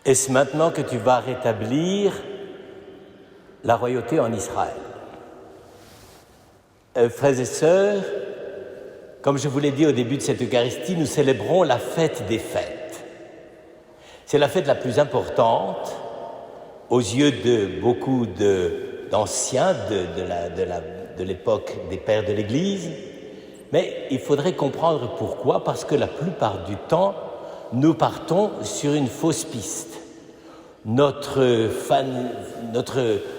Est-ce maintenant que tu vas rétablir la royauté en Israël? Frères et sœurs, comme je vous l'ai dit au début de cette Eucharistie, nous célébrons la fête des fêtes. C'est la fête la plus importante aux yeux de beaucoup d'anciens de l'époque des pères de l'Église, mais il faudrait comprendre pourquoi, parce que la plupart du temps, nous partons sur une fausse piste. Notre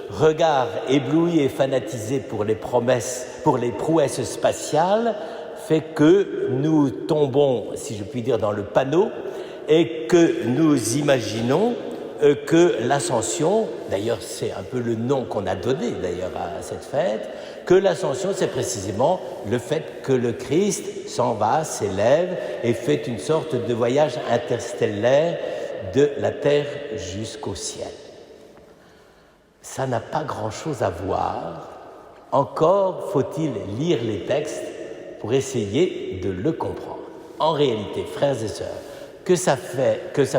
regard ébloui et fanatisé pour les prouesses spatiales fait que nous tombons, si je puis dire, dans le panneau et que nous imaginons que l'ascension, d'ailleurs c'est un peu le nom qu'on a donné d'ailleurs à cette fête, que l'ascension c'est précisément le fait que le Christ s'en va, s'élève et fait une sorte de voyage interstellaire de la terre jusqu'au ciel. Ça n'a pas grand-chose à voir, encore faut-il lire les textes pour essayer de le comprendre. En réalité, frères et sœurs, que ça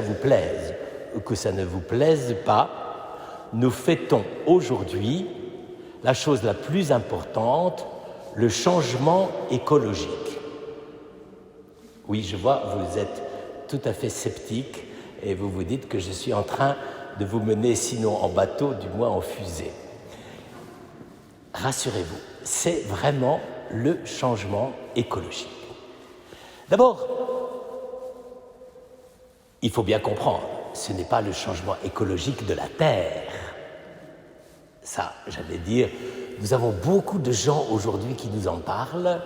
vous plaise ou que ça ne vous plaise pas, nous fêtons aujourd'hui la chose la plus importante, le changement écologique. Oui, je vois, vous êtes tout à fait sceptique et vous vous dites que je suis en train de vous mener, sinon en bateau, du moins en fusée. Rassurez-vous, c'est vraiment le changement écologique. D'abord, il faut bien comprendre, ce n'est pas le changement écologique de la Terre. Ça, j'allais dire, nous avons beaucoup de gens aujourd'hui qui nous en parlent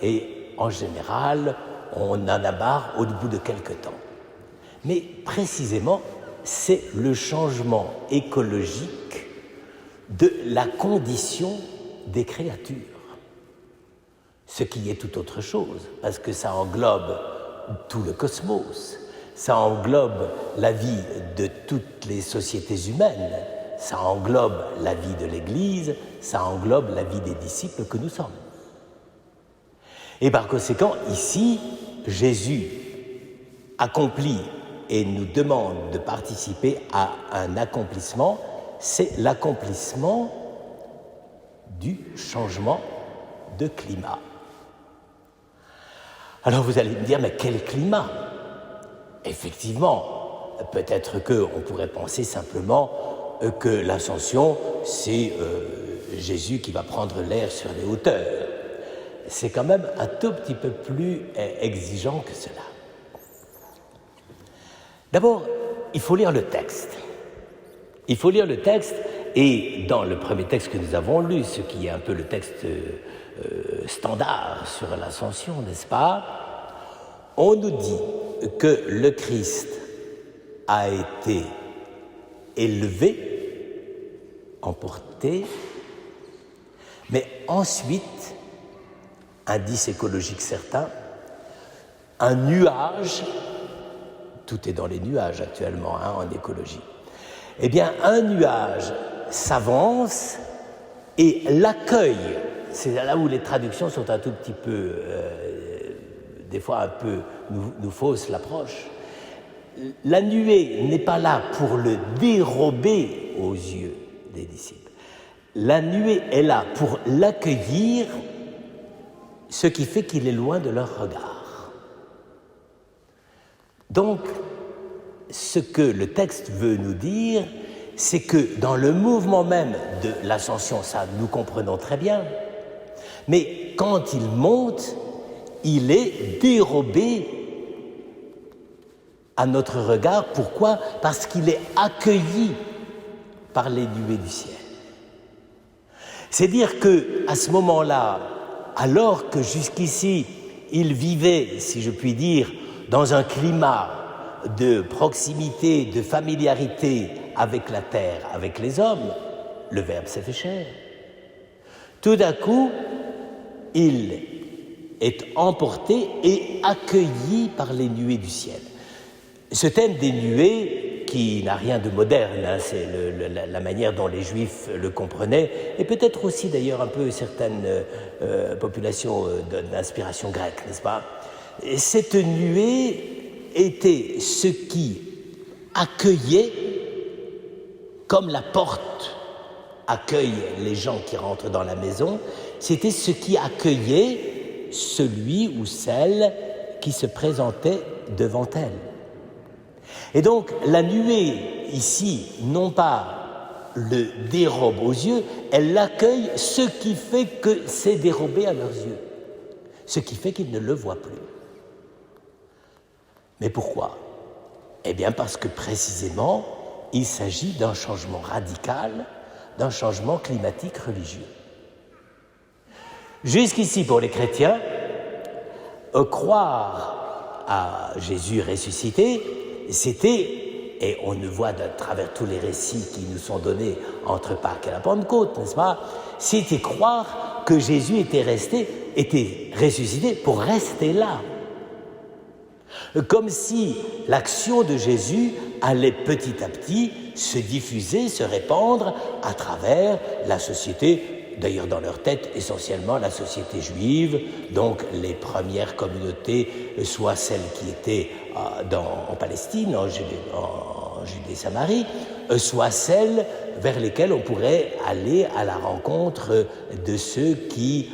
et en général, on en a marre au bout de quelque temps. Mais précisément, c'est le changement écologique de la condition des créatures. Ce qui est tout autre chose, parce que ça englobe tout le cosmos, ça englobe la vie de toutes les sociétés humaines, ça englobe la vie de l'Église, ça englobe la vie des disciples que nous sommes. Et par conséquent, ici, Jésus accomplit et nous demande de participer à un accomplissement, c'est l'accomplissement du changement de climat. Alors vous allez me dire, mais quel climat? Effectivement, peut-être qu'on pourrait penser simplement que l'ascension, c'est Jésus qui va prendre l'air sur les hauteurs. C'est quand même un tout petit peu plus exigeant que cela. D'abord, il faut lire le texte. Il faut lire le texte, et dans le premier texte que nous avons lu, ce qui est un peu le texte standard sur l'ascension, n'est-ce pas? On nous dit que le Christ a été élevé, emporté, mais ensuite, indice écologique certain, un nuage, tout est dans les nuages actuellement en écologie, eh bien un nuage s'avance et l'accueille. C'est là où les traductions sont un tout petit peu, des fois un peu, nous faussent l'approche. La nuée n'est pas là pour le dérober aux yeux des disciples. La nuée est là pour l'accueillir, ce qui fait qu'il est loin de leur regard. Donc, ce que le texte veut nous dire, c'est que dans le mouvement même de l'ascension, ça nous comprenons très bien, mais quand il monte, il est dérobé à notre regard. Pourquoi? Parce qu'il est accueilli par les nuées du ciel. C'est dire qu'à ce moment-là, alors que jusqu'ici, il vivait, si je puis dire, dans un climat de proximité, de familiarité avec la terre, avec les hommes, le Verbe s'est fait chair. Tout d'un coup, il est emporté et accueilli par les nuées du ciel. Ce thème des nuées, qui n'a rien de moderne, c'est la manière dont les Juifs le comprenaient, et peut-être aussi d'ailleurs un peu certaines populations d'inspiration grecque, n'est-ce pas? Cette nuée était ce qui accueillait, comme la porte accueille les gens qui rentrent dans la maison, c'était ce qui accueillait celui ou celle qui se présentait devant elle. Et donc la nuée ici, non pas le dérobe aux yeux, elle accueille ce qui fait que c'est dérobé à leurs yeux, ce qui fait qu'ils ne le voient plus. Mais pourquoi ? Eh bien parce que précisément, il s'agit d'un changement radical, d'un changement climatique religieux. Jusqu'ici, pour les chrétiens, croire à Jésus ressuscité, c'était, et on le voit à travers tous les récits qui nous sont donnés entre Pâques et la Pentecôte, n'est-ce pas ? C'était croire que Jésus était ressuscité pour rester là. Comme si l'action de Jésus allait petit à petit se diffuser, se répandre à travers la société, d'ailleurs dans leur tête essentiellement la société juive, donc les premières communautés, soit celles qui étaient en Palestine, en Judée-Samarie, soit celles vers lesquelles on pourrait aller à la rencontre de ceux qui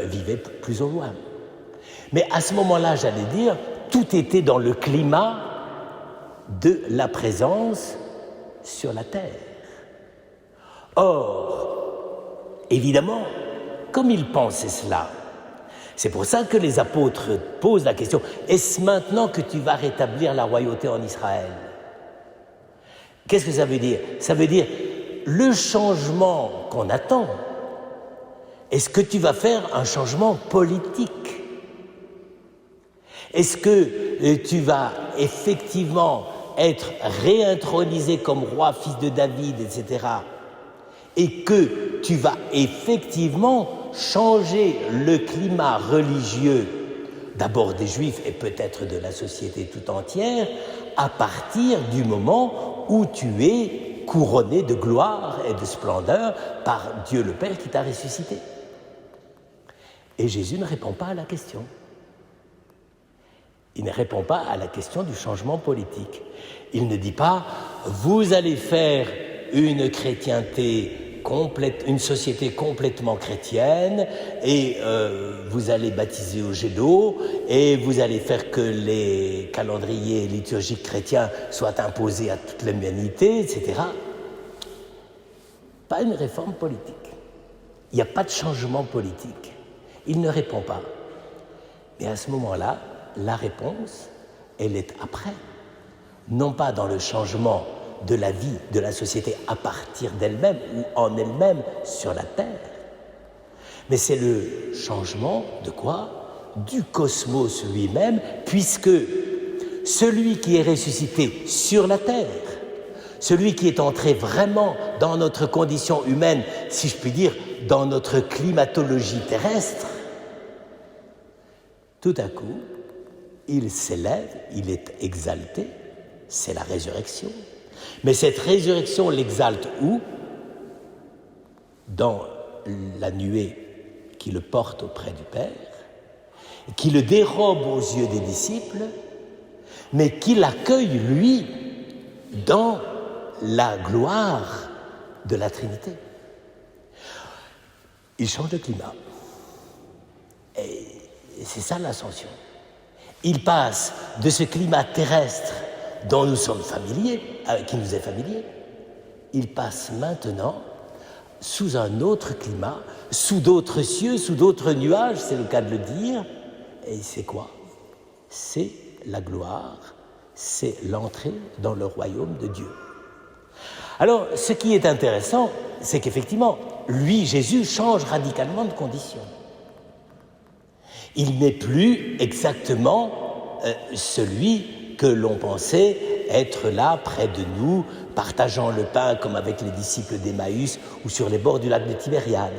vivaient plus au loin. Mais à ce moment-là, j'allais dire, tout était dans le climat de la présence sur la terre. Or, évidemment, comme ils pensaient cela, c'est pour ça que les apôtres posent la question, est-ce maintenant que tu vas rétablir la royauté en Israël ? Qu'est-ce que ça veut dire ? Ça veut dire, le changement qu'on attend, est-ce que tu vas faire un changement politique ? Est-ce que tu vas effectivement être réintronisé comme roi, fils de David, etc. et que tu vas effectivement changer le climat religieux, d'abord des Juifs et peut-être de la société tout entière, à partir du moment où tu es couronné de gloire et de splendeur par Dieu le Père qui t'a ressuscité. Et Jésus ne répond pas à la question. Il ne répond pas à la question du changement politique. Il ne dit pas « vous allez faire une chrétienté complète, une société complètement chrétienne et vous allez baptiser au jet d'eau et vous allez faire que les calendriers liturgiques chrétiens soient imposés à toute l'humanité, etc. » Pas une réforme politique. Il n'y a pas de changement politique. Il ne répond pas. Mais à ce moment-là, la réponse, elle est après. Non pas dans le changement de la vie, de la société à partir d'elle-même ou en elle-même sur la Terre, mais c'est le changement de quoi ? Du cosmos lui-même, puisque celui qui est ressuscité sur la Terre, celui qui est entré vraiment dans notre condition humaine, si je puis dire, dans notre climatologie terrestre, tout à coup, il s'élève, il est exalté, c'est la résurrection. Mais cette résurrection l'exalte où ? Dans la nuée qui le porte auprès du Père, qui le dérobe aux yeux des disciples, mais qui l'accueille, lui, dans la gloire de la Trinité. Il change de climat. Et c'est ça l'ascension. Il passe de ce climat terrestre dont nous sommes familiers, qui nous est familier, il passe maintenant sous un autre climat, sous d'autres cieux, sous d'autres nuages, c'est le cas de le dire. Et c'est quoi ? C'est la gloire, c'est l'entrée dans le royaume de Dieu. Alors, ce qui est intéressant, c'est qu'effectivement, lui, Jésus, change radicalement de condition. Il n'est plus exactement celui que l'on pensait être là, près de nous, partageant le pain comme avec les disciples d'Emmaüs ou sur les bords du lac de Tibériade.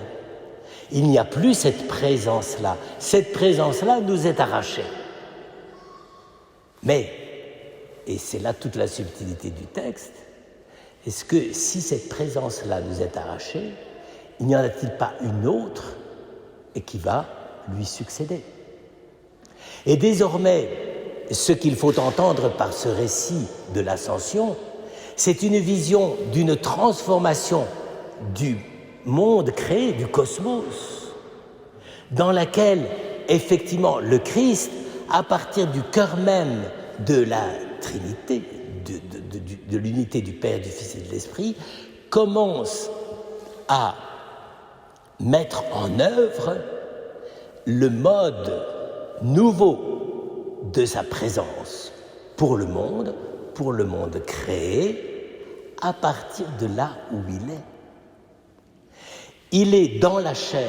Il n'y a plus cette présence-là. Cette présence-là nous est arrachée. Mais, et c'est là toute la subtilité du texte, est-ce que si cette présence-là nous est arrachée, il n'y en a-t-il pas une autre et qui va lui succéder ? Et désormais, ce qu'il faut entendre par ce récit de l'ascension, c'est une vision d'une transformation du monde créé, du cosmos, dans laquelle, effectivement, le Christ, à partir du cœur même de la Trinité, de l'unité du Père, du Fils et de l'Esprit, commence à mettre en œuvre le mode nouveau de sa présence pour le monde créé, à partir de là où il est. Il est dans la chair,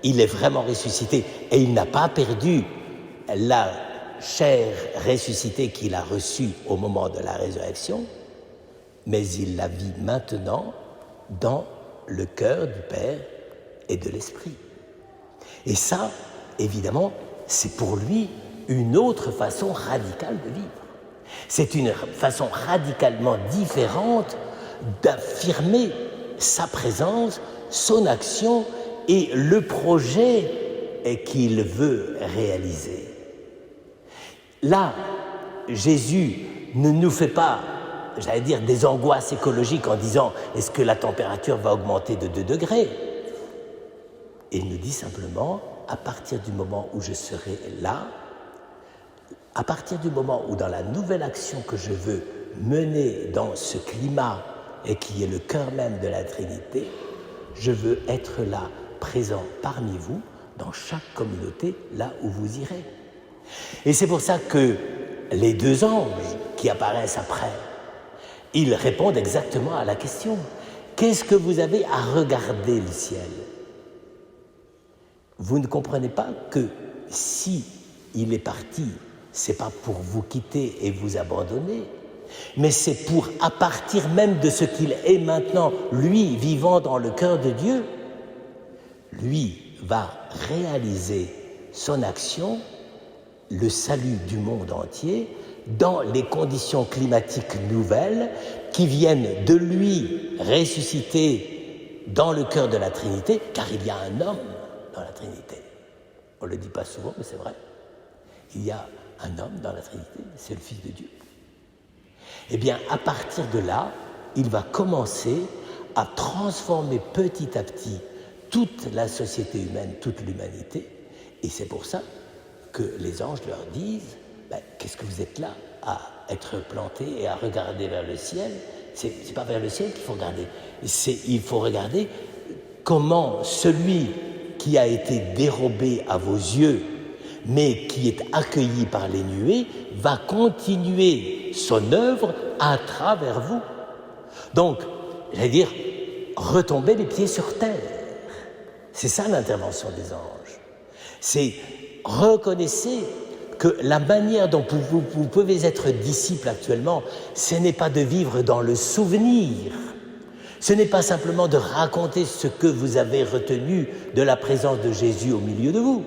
il est vraiment ressuscité, et il n'a pas perdu la chair ressuscitée qu'il a reçue au moment de la résurrection, mais il la vit maintenant dans le cœur du Père et de l'Esprit. Et ça, évidemment, c'est pour lui une autre façon radicale de vivre. C'est une façon radicalement différente d'affirmer sa présence, son action et le projet qu'il veut réaliser. Là, Jésus ne nous fait pas, j'allais dire, des angoisses écologiques en disant « est-ce que la température va augmenter de 2 degrés ?» Il nous dit simplement « à partir du moment où je serai là, à partir du moment où dans la nouvelle action que je veux mener dans ce climat et qui est le cœur même de la Trinité, je veux être là, présent parmi vous, dans chaque communauté, là où vous irez. » Et c'est pour ça que les 2 anges qui apparaissent après, ils répondent exactement à la question. Qu'est-ce que vous avez à regarder le ciel? Vous ne comprenez pas que si il est parti, c'est pas pour vous quitter et vous abandonner, mais c'est pour, à partir même de ce qu'il est maintenant, lui vivant dans le cœur de Dieu, lui va réaliser son action, le salut du monde entier, dans les conditions climatiques nouvelles qui viennent de lui ressusciter dans le cœur de la Trinité, car il y a un homme dans la Trinité. On ne le dit pas souvent, mais c'est vrai. Il y a un homme dans la Trinité, c'est le Fils de Dieu. Eh bien, à partir de là, il va commencer à transformer petit à petit toute la société humaine, toute l'humanité, et c'est pour ça que les anges leur disent « qu'est-ce que vous êtes là à être plantés et à regarder vers le ciel ?» C'est pas vers le ciel qu'il faut regarder, il faut regarder comment celui qui a été dérobé à vos yeux, mais qui est accueilli par les nuées, va continuer son œuvre à travers vous. Donc, j'allais dire, retomber les pieds sur terre. C'est ça l'intervention des anges. C'est reconnaissez que la manière dont vous pouvez être disciple actuellement, ce n'est pas de vivre dans le souvenir. Ce n'est pas simplement de raconter ce que vous avez retenu de la présence de Jésus au milieu de vous.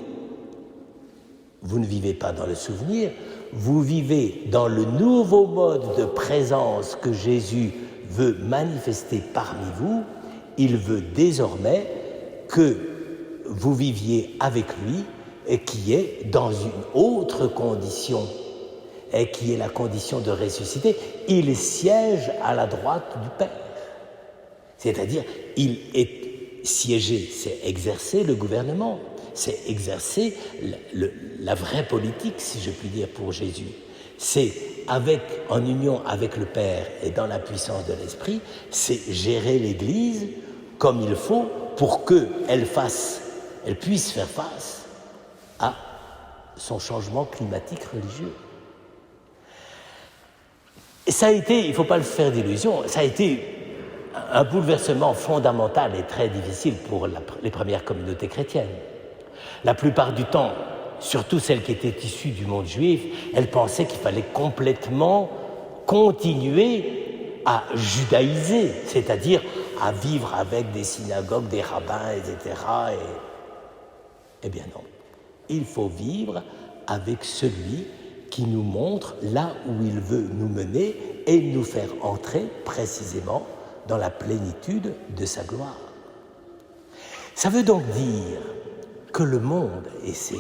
Vous ne vivez pas dans le souvenir, vous vivez dans le nouveau mode de présence que Jésus veut manifester parmi vous. Il veut désormais que vous viviez avec lui et qui est dans une autre condition, et qui est la condition de ressusciter. Il siège à la droite du Père. C'est-à-dire, il est siégé, c'est exercer le gouvernement, c'est exercer la vraie politique, si je puis dire, pour Jésus. C'est en union avec le Père et dans la puissance de l'Esprit, c'est gérer l'Église comme il faut pour qu'elle puisse faire face à son changement climatique religieux. Et ça a été, il ne faut pas le faire d'illusion, ça a été un bouleversement fondamental et très difficile pour les premières communautés chrétiennes. La plupart du temps, surtout celles qui étaient issues du monde juif, elles pensaient qu'il fallait complètement continuer à judaïser, c'est-à-dire à vivre avec des synagogues, des rabbins, etc. Eh bien non. Il faut vivre avec celui qui nous montre là où il veut nous mener et nous faire entrer précisément dans la plénitude de sa gloire. Ça veut donc dire que le monde et ses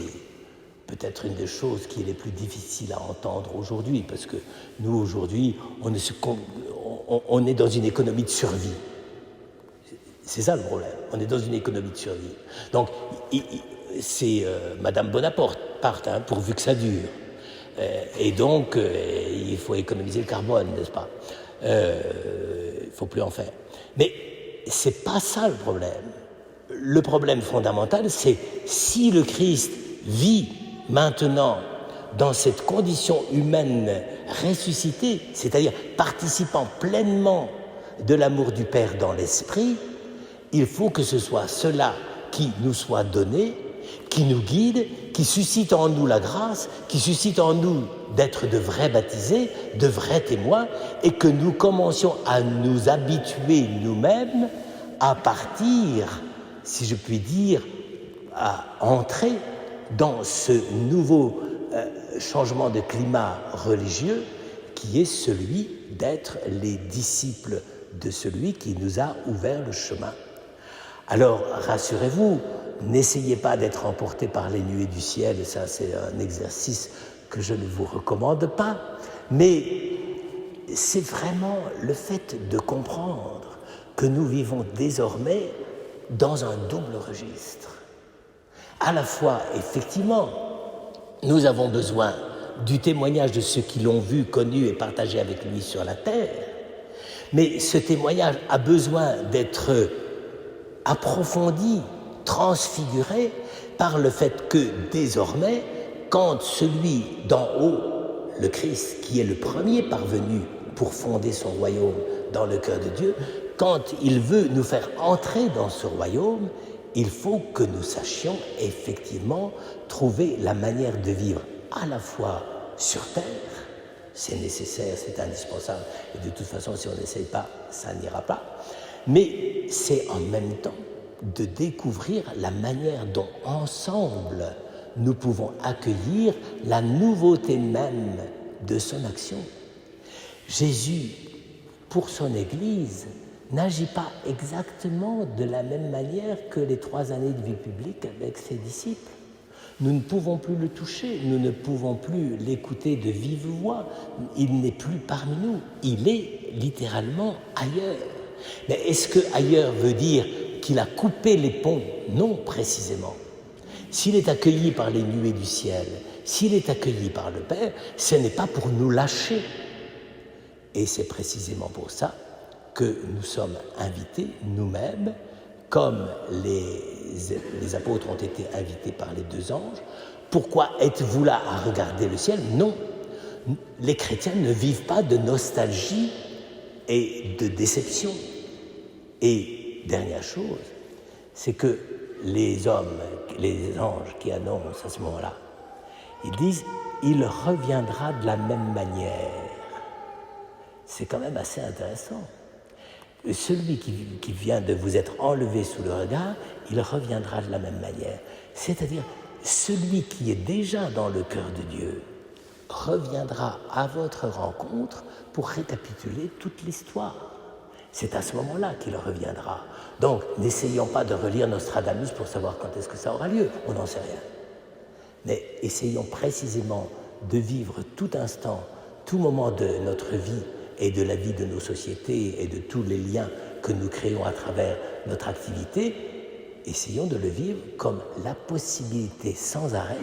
peut-être une des choses qui est les plus difficiles à entendre aujourd'hui, parce que nous, aujourd'hui, on est dans une économie de survie. C'est ça le problème, on est dans une économie de survie. Donc, c'est Madame Bonaparte, pourvu que ça dure. Et donc, il faut économiser le carbone, n'est-ce pas? Il ne faut plus en faire. Mais c'est pas ça le problème. Le problème fondamental, c'est si le Christ vit maintenant dans cette condition humaine ressuscitée, c'est-à-dire participant pleinement de l'amour du Père dans l'esprit, il faut que ce soit cela qui nous soit donné, qui nous guide, qui suscite en nous la grâce, qui suscite en nous d'être de vrais baptisés, de vrais témoins, et que nous commencions à nous habituer nous-mêmes à partir, si je puis dire, à entrer dans ce nouveau changement de climat religieux qui est celui d'être les disciples de celui qui nous a ouvert le chemin. Alors, rassurez-vous, n'essayez pas d'être emporté par les nuées du ciel, ça c'est un exercice que je ne vous recommande pas, mais c'est vraiment le fait de comprendre que nous vivons désormais dans un double registre. À la fois, effectivement, nous avons besoin du témoignage de ceux qui l'ont vu, connu et partagé avec lui sur la terre, mais ce témoignage a besoin d'être approfondi, transfiguré par le fait que désormais, quand celui d'en haut, le Christ, qui est le premier parvenu pour fonder son royaume dans le cœur de Dieu, quand il veut nous faire entrer dans ce royaume, il faut que nous sachions effectivement trouver la manière de vivre à la fois sur terre, c'est nécessaire, c'est indispensable, et de toute façon, si on n'essaye pas, ça n'ira pas, mais c'est en même temps de découvrir la manière dont ensemble nous pouvons accueillir la nouveauté même de son action. Jésus, pour son Église, n'agit pas exactement de la même manière que les 3 années de vie publique avec ses disciples. Nous ne pouvons plus le toucher, nous ne pouvons plus l'écouter de vive voix. Il n'est plus parmi nous, il est littéralement ailleurs. Mais est-ce que ailleurs veut dire qu'il a coupé les ponts? Non, précisément. S'il est accueilli par les nuées du ciel, s'il est accueilli par le Père, ce n'est pas pour nous lâcher. Et c'est précisément pour ça que nous sommes invités nous-mêmes, comme les apôtres ont été invités par les 2 anges. Pourquoi êtes-vous là à regarder le ciel? Non, les chrétiens ne vivent pas de nostalgie et de déception. Et dernière chose, c'est que les hommes, les anges qui annoncent à ce moment-là, ils disent « il reviendra de la même manière ». C'est quand même assez intéressant. Celui qui vient de vous être enlevé sous le regard, il reviendra de la même manière. C'est-à-dire, celui qui est déjà dans le cœur de Dieu reviendra à votre rencontre pour récapituler toute l'histoire. C'est à ce moment-là qu'il reviendra. Donc, n'essayons pas de relire Nostradamus pour savoir quand est-ce que ça aura lieu, on n'en sait rien. Mais essayons précisément de vivre tout instant, tout moment de notre vie et de la vie de nos sociétés et de tous les liens que nous créons à travers notre activité, essayons de le vivre comme la possibilité sans arrêt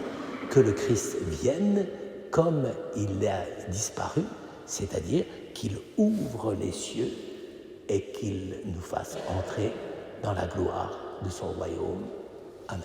que le Christ vienne comme il a disparu, c'est-à-dire qu'il ouvre les cieux et qu'il nous fasse entrer dans la gloire de son royaume. Amen.